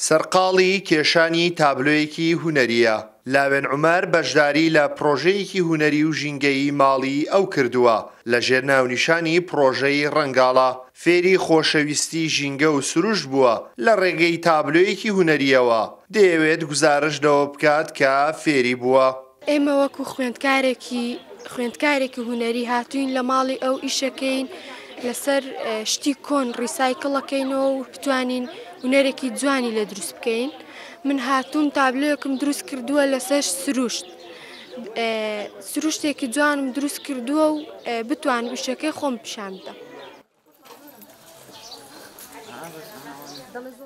سەرقاڵی کێشانی تابلۆیەکی هونەریە. لاوێن عومەر بەشداری لە پرۆژەیەکی هونەری و ژینگەیی ماڵی ئەو کردووە لە ژێر ناونیشانی پرۆژەی ڕەنگاڵە. فێری خۆشەویستی ژینگە و سروشت بووە لە ڕێگەی تابلۆیەکی هونەریەوە. دەیەوێت گوزارش لەوە بکات کە فێری بووە. ئێمە وەکو خوێندکارێکی هونەری هاتوین لە ماڵی ئەو ئیشەکەین لەسەر شتی کۆن ڕیسایکڵەکەینەوە و بتوانین هونەرێکی جوانی لە دروست بکەین. من هاتوون تابلۆیەکم دروست کردووە لەسەر سروشتێکی جوانم دروست کردووە و بتوان وشەکەی خۆم پیشان بدەم.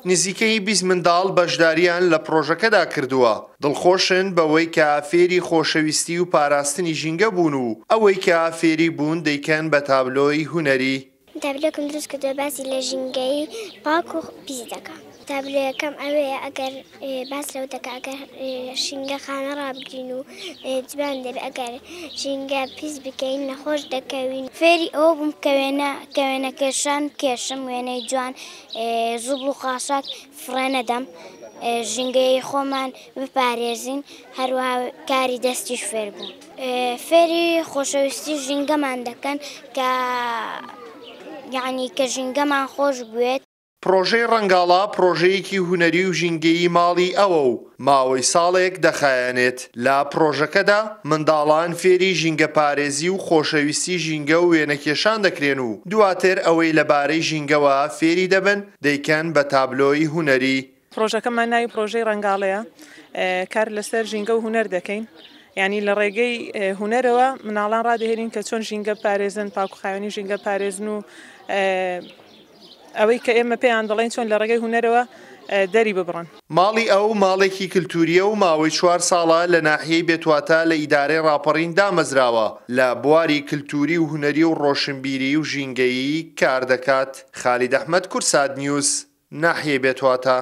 نزیکەی 20 منداڵ بەشداریان لە پرۆژەکەدا کردووە. دڵخۆشن بەوەی کە فێری خۆشەویستی و پاراستنی ژینگە بوون و ئەوەی کە فێری بوون دەیکەن بە تابلۆی هونەری. تابلۆکم دروست کردووە باسی لە ژینگەی پاک و پیس دەکات. تابلۆیەکەم ئەوەیە ئەگەر باس لەو دەکە ئەگەر ژینگە خانە ڕابگرین و جوان دەبێت ئەگەر ژینگە پیس بکەین نەخۆش دەکەوین. فێری ئەوە بووم کەوێنە کێشان کێشم وێنەی جوان زوبڵ و خاشاک فڕێ نەدەم ژینگەی خۆمان بپارێزین هەروەها کاری دەستیش فێر بوو. فێری خۆشەویستی ژینگەمان دەکەن کە یعنی کە ژینگەمان خۆش بوێت. پرۆژەی ڕەنگاڵە پرۆژەیەکی هونەری و ژینگەیی ماڵی ئەوە و ماوەی ساڵێک دەخایەنێت. لە پرۆژەکەدا منداڵان فێری ژینگە پارێزی و خۆشەویستی ژینگە و وێنەکێشان دەکرێن و دواتر ئەوەی لەبارەی ژینگەوە فێری دەبن دەیکەن بە تابلۆی هونەری. پرۆژەکەمان ناوی پرۆژەی ڕەنگاڵەیە، کار لەسەر ژینگە و هونەر دەکەین. یعنی لە ڕێگەی هونەرەوە مناڵان ڕادەهێنین کە چۆن ژینگە پارێزن، پاکوخاوێنی ژینگە پارێزن و ئەوەی کە ئێمە پێیان دەڵێن چۆن لە ڕێگەی هونەرەوە دەری ببڕن. ماڵی ئەو ماڵێکی کلتوریە و ماوەی 4 ساڵە لە ناحیەی بێتواتە لە ئیدارەی ڕاپەڕین دامەزراوە لە بواری کلتوری و هونەری و ڕۆشنبیری و ژینگەیی کار دەکات. خالید ئەحمەد، کورسات نیوز، ناحیەی بێتواتە.